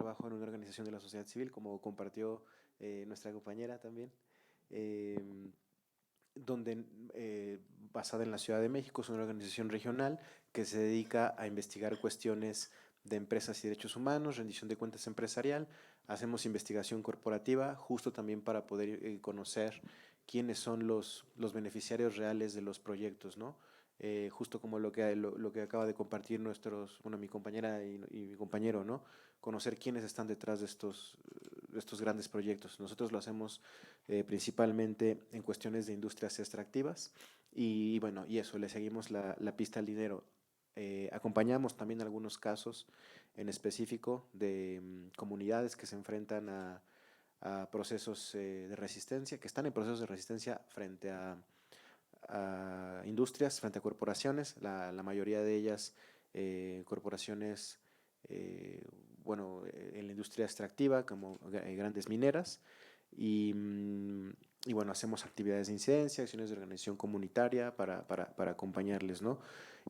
trabajo en una organización de la sociedad civil, como compartió nuestra compañera también, em, donde basada en la Ciudad de México, es una organización regional que se dedica a investigar cuestiones de empresas y derechos humanos, rendición de cuentas empresarial. Hacemos investigación corporativa justo también para poder conocer quiénes son los beneficiarios reales de los proyectos, ¿no? Justo como lo que acaba de compartir bueno, mi compañera y mi compañero, ¿no? Conocer quiénes están detrás de estos grandes proyectos. Nosotros lo hacemos principalmente en cuestiones de industrias extractivas bueno, y eso, le seguimos la pista al dinero. Acompañamos también algunos casos en específico de comunidades que se enfrentan a procesos de resistencia, que están en procesos de resistencia frente a industrias, frente a corporaciones, la mayoría de ellas corporaciones, eh, bueno, en la industria extractiva, como grandes mineras, y, y bueno, hacemos actividades de incidencia, acciones de organización comunitaria para acompañarles, ¿no?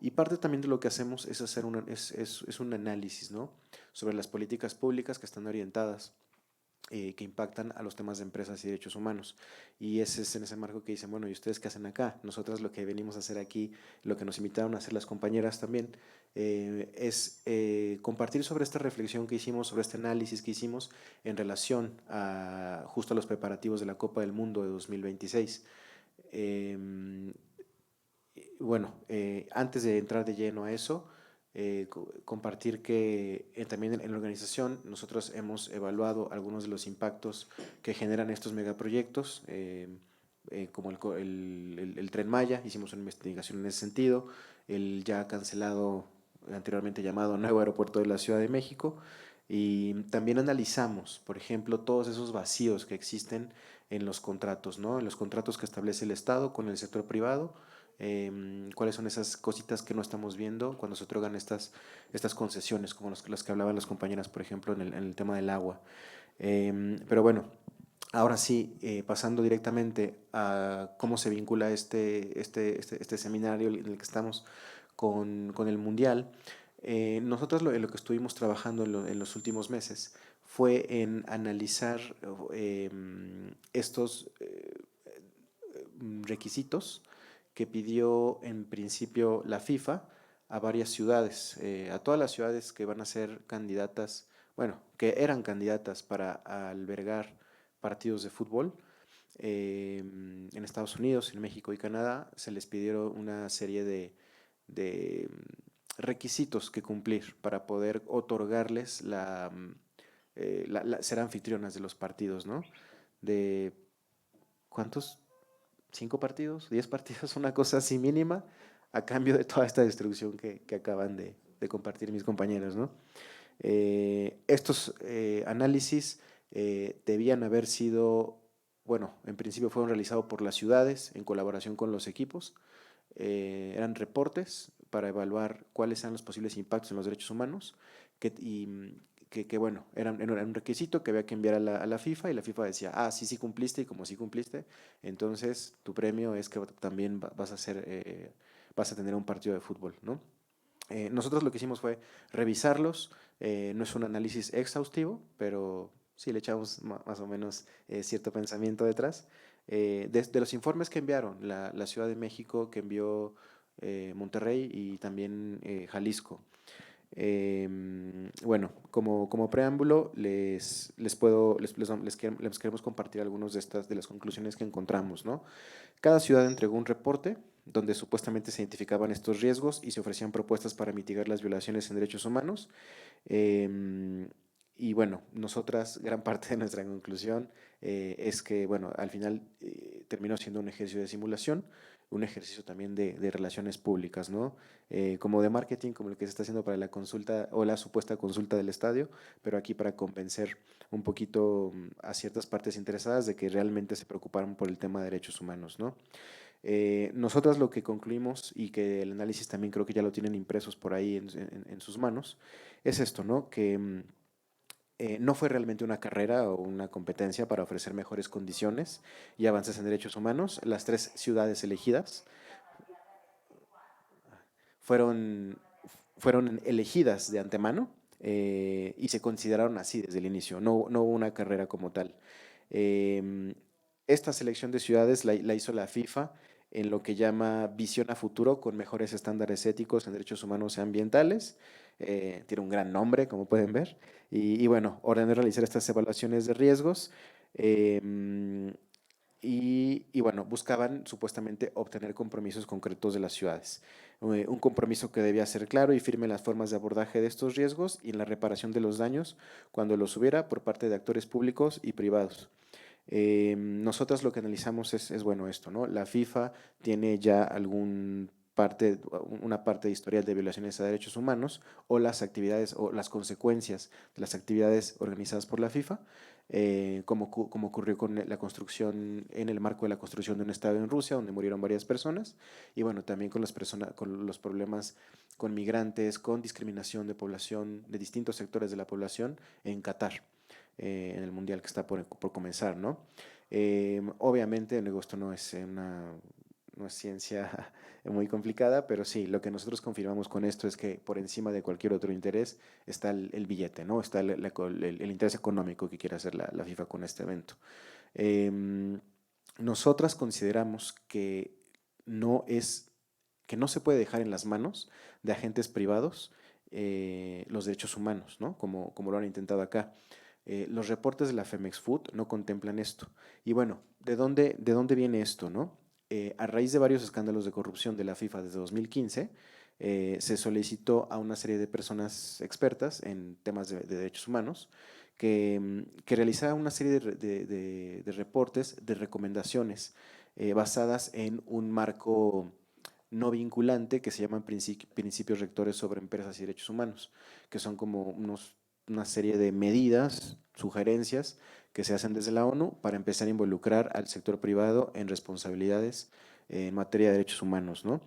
Y parte también de lo que hacemos es hacer es un análisis, ¿no? Sobre las políticas públicas que están orientadas que impactan a los temas de empresas y derechos humanos. Y ese es en ese marco que dicen, bueno, ¿y ustedes qué hacen acá? Nosotros lo que venimos a hacer aquí, lo que nos invitaron a hacer las compañeras también, es compartir sobre esta reflexión que hicimos, sobre este análisis que hicimos en relación a justo a los preparativos de la Copa del Mundo de 2026. Eh, bueno, antes de entrar de lleno a eso, compartir que también en la organización nosotros hemos evaluado algunos de los impactos que generan estos megaproyectos, como el Tren Maya. Hicimos una investigación en ese sentido, el ya cancelado, anteriormente llamado Nuevo Aeropuerto de la Ciudad de México, y también analizamos, por ejemplo, todos esos vacíos que existen en los contratos, ¿no? En los contratos que establece el Estado con el sector privado, cuáles son esas cositas que no estamos viendo cuando se otorgan estas concesiones, como las que hablaban las compañeras, por ejemplo, en el tema del agua. Pero bueno, ahora sí, pasando directamente a cómo se vincula este seminario en el que estamos con el Mundial. Nosotros en lo que estuvimos trabajando en los últimos meses fue en analizar estos requisitos que pidió en principio la FIFA a varias ciudades, a todas las ciudades que van a ser candidatas, bueno, que eran candidatas para albergar partidos de fútbol. En Estados Unidos, en México y Canadá se les pidieron una serie de requisitos que cumplir para poder otorgarles ser anfitrionas de los partidos, ¿no? De ¿cuántos? ¿Cinco partidos? ¿10 partidos? Una cosa así mínima a cambio de toda esta destrucción que acaban de compartir mis compañeros, ¿no? Estos análisis debían haber sido, bueno, en principio fueron realizados por las ciudades en colaboración con los equipos. Eran reportes para evaluar cuáles eran los posibles impactos en los derechos humanos bueno, era un requisito que había que enviar a la FIFA, y la FIFA decía, ah, sí, sí cumpliste, y como sí cumpliste, entonces tu premio es que también vas a tener un partido de fútbol, ¿no? Nosotros lo que hicimos fue revisarlos. No es un análisis exhaustivo, pero sí le echamos más o menos cierto pensamiento detrás. De los informes que enviaron la Ciudad de México, que envió Monterrey, y también Jalisco. Bueno, como preámbulo, les queremos compartir algunos de las conclusiones que encontramos, ¿no? Cada ciudad entregó un reporte donde supuestamente se identificaban estos riesgos y se ofrecían propuestas para mitigar las violaciones en derechos humanos. Em, y bueno, gran parte de nuestra conclusión es que, bueno, al final terminó siendo un ejercicio de simulación, un ejercicio también de relaciones públicas, ¿no? Como de marketing, como el que se está haciendo para la consulta o la supuesta consulta del estadio, pero aquí para convencer un poquito a ciertas partes interesadas de que realmente se preocuparon por el tema de derechos humanos, ¿no? Nosotras lo que concluimos, y que el análisis también creo que ya lo tienen impresos por ahí en sus manos, es esto, ¿no? Que no fue realmente una carrera o una competencia para ofrecer mejores condiciones y avances en derechos humanos. Las tres ciudades elegidas fueron, fueron elegidas de antemano y se consideraron así desde el inicio, no hubo una carrera como tal. Em, Esta selección de ciudades la hizo la FIFA en lo que llama visión a futuro con mejores estándares éticos en derechos humanos y ambientales. Tiene un gran nombre, como pueden ver. Y bueno, ordenó realizar estas evaluaciones de riesgos. em, y bueno, buscaban supuestamente obtener compromisos concretos de las ciudades. Un compromiso que debía ser claro y firme en las formas de abordaje de estos riesgos y en la reparación de los daños cuando los hubiera por parte de actores públicos y privados. Nosotros lo que analizamos es, bueno, esto, ¿no? La FIFA tiene ya una parte de historial de violaciones a derechos humanos o las actividades o las consecuencias de las actividades organizadas por la FIFA, como ocurrió con la construcción, en el marco de la construcción de un estadio en Rusia, donde murieron varias personas, y bueno, también con con los problemas con migrantes, con discriminación de población, de distintos sectores de la población en Qatar, en el mundial que está por comenzar, ¿no? Obviamente, luego esto no es ciencia muy complicada, pero sí, lo que nosotros confirmamos con esto es que por encima de cualquier otro interés está el billete, ¿no? Está el interés económico que quiere hacer la FIFA con este evento. Em, Nosotras consideramos no es, que no se puede dejar en las manos de agentes privados los derechos humanos, ¿no? Como lo han intentado acá. Los reportes de la Femex Food no contemplan esto. Y bueno, de dónde viene esto, no? A raíz de varios escándalos de corrupción de la FIFA desde 2015, se solicitó a una serie de personas expertas en temas de derechos humanos que realizara una serie de reportes, de recomendaciones basadas en un marco no vinculante que se llaman principios rectores sobre empresas y derechos humanos, que son como una serie de medidas, sugerencias que se hacen desde la ONU para empezar a involucrar al sector privado en responsabilidades en materia de derechos humanos, ¿no?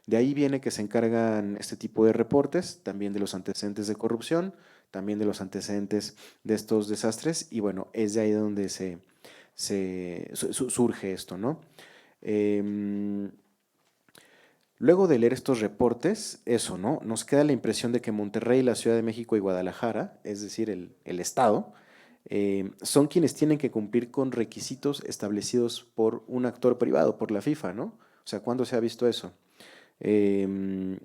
De ahí viene que se encargan este tipo de reportes, también de los antecedentes de corrupción, también de los antecedentes de estos desastres, y bueno, es de ahí donde surge esto, ¿no? Em, Luego de leer estos reportes, eso, ¿no? Nos queda la impresión de que Monterrey, la Ciudad de México y Guadalajara, es decir, el Estado, son quienes tienen que cumplir con requisitos establecidos por un actor privado, por la FIFA, ¿no? O sea, ¿cuándo se ha visto eso? Em,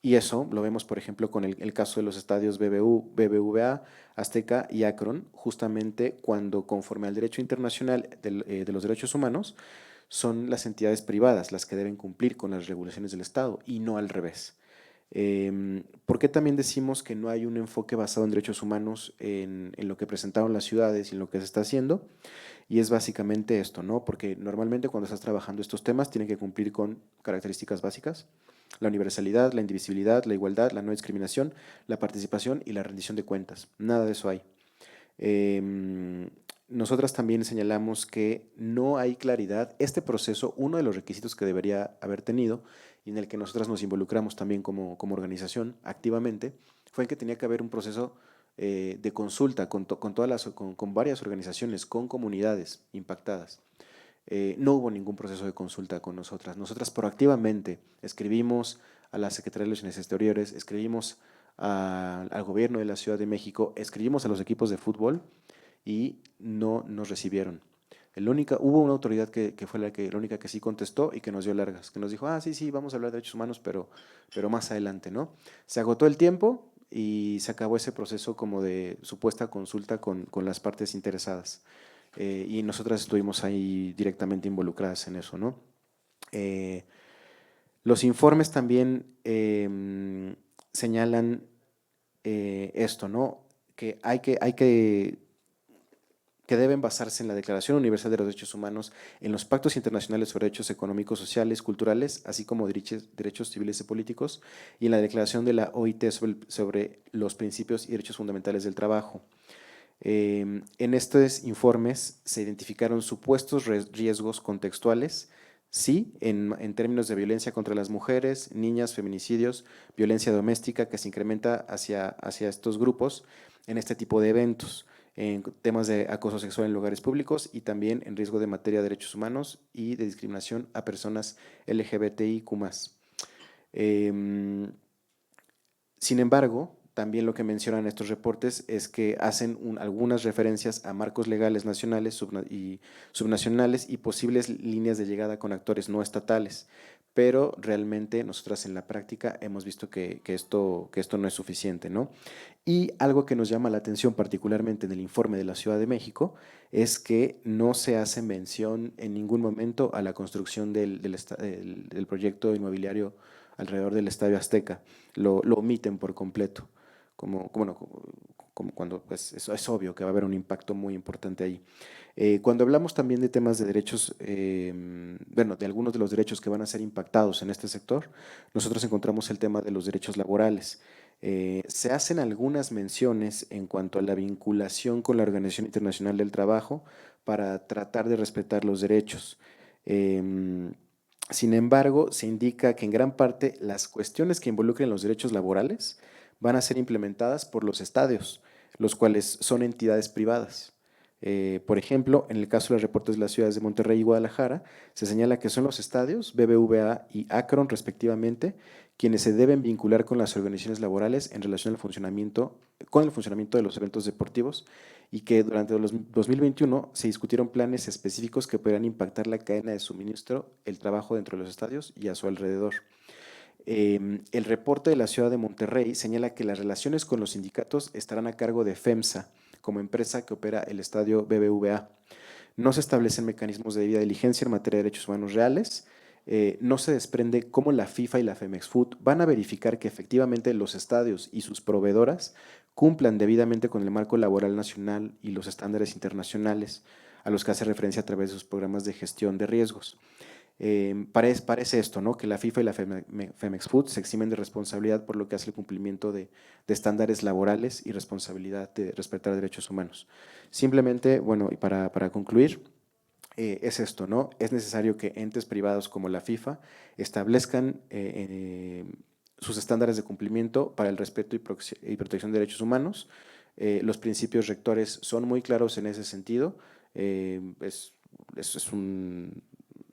y eso lo vemos, por ejemplo, con el caso de los estadios BBVA, Azteca y Akron, justamente cuando, conforme al derecho internacional de los derechos humanos, son las entidades privadas las que deben cumplir con las regulaciones del Estado y no al revés. ¿Por qué también decimos que no hay un enfoque basado en derechos humanos en lo que presentaron las ciudades y en lo que se está haciendo? Y es básicamente esto, ¿no? Porque normalmente cuando estás trabajando estos temas tienen que cumplir con características básicas: la universalidad, la indivisibilidad, la igualdad, la no discriminación, la participación y la rendición de cuentas. Nada de eso hay. Em, Nosotras también señalamos que no hay claridad. Este proceso, uno de los requisitos que debería haber tenido y en el que nosotras nos involucramos también como organización activamente, fue en que tenía que haber un proceso de consulta con varias organizaciones, con comunidades impactadas. No hubo ningún proceso de consulta con nosotras. Nosotras proactivamente escribimos a la Secretaría de Relaciones Exteriores, escribimos al gobierno de la Ciudad de México, escribimos a los equipos de fútbol y no nos recibieron. Hubo una autoridad que fue la única que sí contestó y que nos dio largas, que nos dijo, sí, sí, vamos a hablar de derechos humanos, pero más adelante, ¿no? Se agotó el tiempo y se acabó ese proceso como de supuesta consulta con las partes interesadas. Y nosotras estuvimos ahí directamente involucradas en eso, ¿no? Eh, los informes también señalan esto, ¿no? Que que deben basarse en la Declaración Universal de los Derechos Humanos, en los pactos internacionales sobre derechos económicos, sociales, culturales, así como derechos civiles y políticos, y en la Declaración de la OIT sobre los principios y derechos fundamentales del trabajo. En estos informes se identificaron supuestos riesgos contextuales, sí, en términos de violencia contra las mujeres, niñas, feminicidios, violencia doméstica que se incrementa hacia estos grupos en este tipo de eventos, en temas de acoso sexual en lugares públicos y también en riesgo de materia de derechos humanos y de discriminación a personas LGBTIQ+. Sin embargo, también lo que mencionan estos reportes es que hacen algunas referencias a marcos legales nacionales y subnacionales y posibles líneas de llegada con actores no estatales, pero realmente nosotras en la práctica hemos visto que esto no es suficiente, ¿no? Y algo que nos llama la atención particularmente en el informe de la Ciudad de México es que no se hace mención en ningún momento a la construcción del proyecto inmobiliario alrededor del Estadio Azteca. Lo omiten por completo, bueno, como cuando pues, es obvio que va a haber un impacto muy importante ahí. Cuando hablamos también de temas de derechos, bueno, de algunos de los derechos que van a ser impactados en este sector, nosotros encontramos el tema de los derechos laborales. Se hacen algunas menciones en cuanto a la vinculación con la Organización Internacional del Trabajo para tratar de respetar los derechos. Em, Sin embargo, se indica que en gran parte las cuestiones que involucren los derechos laborales van a ser implementadas por los estadios, los cuales son entidades privadas. Por ejemplo, en el caso de los reportes de las ciudades de Monterrey y Guadalajara, se señala que son los estadios, BBVA y Akron respectivamente, quienes se deben vincular con las organizaciones laborales en relación al funcionamiento, con el funcionamiento de los eventos deportivos y que durante los 2021 se discutieron planes específicos que podrían impactar la cadena de suministro, el trabajo dentro de los estadios y a su alrededor. El reporte de la ciudad de Monterrey señala que las relaciones con los sindicatos estarán a cargo de FEMSA, como empresa que opera el estadio BBVA. No se establecen mecanismos de debida diligencia en materia de derechos humanos reales. No se desprende cómo la FIFA y la Femex Food van a verificar que efectivamente los estadios y sus proveedoras cumplan debidamente con el marco laboral nacional y los estándares internacionales a los que hace referencia a través de sus programas de gestión de riesgos. Parece esto, ¿no? Que la FIFA y la Femex Food se eximen de responsabilidad por lo que hace el cumplimiento de estándares laborales y responsabilidad de respetar derechos humanos. Simplemente, bueno, y para concluir, es esto, ¿no? Es necesario que entes privados como la FIFA establezcan sus estándares de cumplimiento para el respeto y protección de derechos humanos. Los principios rectores son muy claros en ese sentido. Es un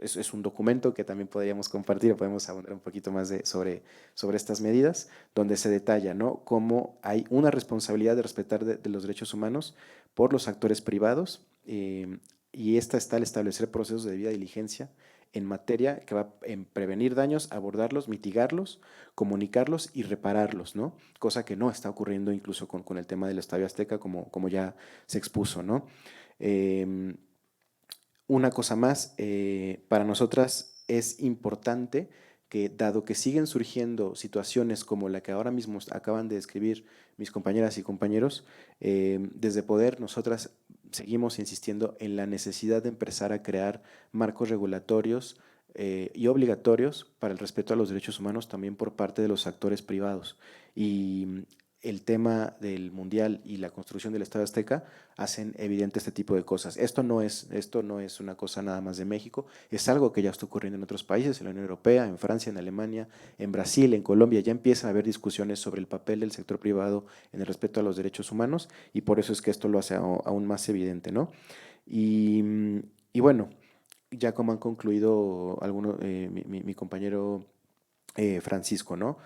es un documento que también podríamos compartir, podemos abundar un poquito más sobre estas medidas, donde se detalla, ¿no?, cómo hay una responsabilidad de respetar de los derechos humanos por los actores privados, y esta está al establecer procesos de debida diligencia en materia que va en prevenir daños, abordarlos, mitigarlos, comunicarlos y repararlos, ¿no? Cosa que no está ocurriendo incluso con el tema del Estadio Azteca, como ya se expuso, ¿no? Eh, una cosa más, para nosotras es importante que, dado que siguen surgiendo situaciones como la que ahora mismo acaban de describir mis compañeras y compañeros, desde Poder nosotras seguimos insistiendo en la necesidad de empezar a crear marcos regulatorios y obligatorios para el respeto a los derechos humanos también por parte de los actores privados. Y el tema del Mundial y la construcción del Estadio Azteca hacen evidente este tipo de cosas. Esto no es una cosa nada más de México, es algo que ya está ocurriendo en otros países, en la Unión Europea, en Francia, en Alemania, en Brasil, en Colombia. Ya empiezan a haber discusiones sobre el papel del sector privado en el respeto a los derechos humanos y por eso es que esto lo hace aún más evidente, ¿no? Y, y bueno, ya como han concluido algunos, mi compañero Francisco, ¿no?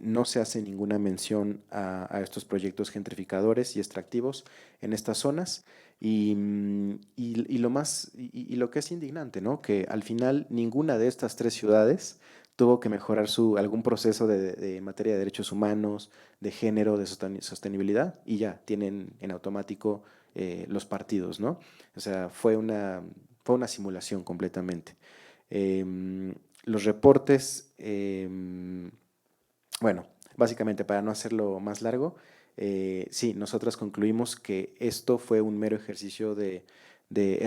No se hace ninguna mención a estos proyectos gentrificadores y extractivos en estas zonas y lo más y lo que es indignante, ¿no? Que al final ninguna de estas tres ciudades tuvo que mejorar algún proceso de materia de derechos humanos, de género, de sostenibilidad y ya tienen en automático los partidos, ¿no? O sea, fue una simulación completamente. Los reportes, bueno, básicamente para no hacerlo más largo, sí, nosotras concluimos que esto fue un mero ejercicio de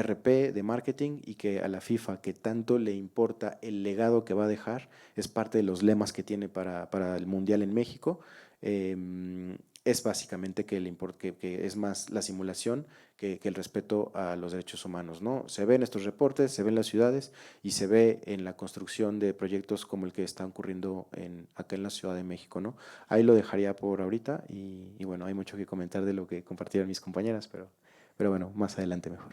RP, de marketing, y que a la FIFA, que tanto le importa el legado que va a dejar, es parte de los lemas que tiene para el Mundial en México. Es básicamente que es más la simulación que el respeto a los derechos humanos, ¿no? Se ve en estos reportes, se ve en las ciudades y se ve en la construcción de proyectos como el que está ocurriendo acá en la Ciudad de México, ¿no? Ahí lo dejaría por ahorita y bueno, hay mucho que comentar de lo que compartieron mis compañeras, pero bueno, más adelante mejor.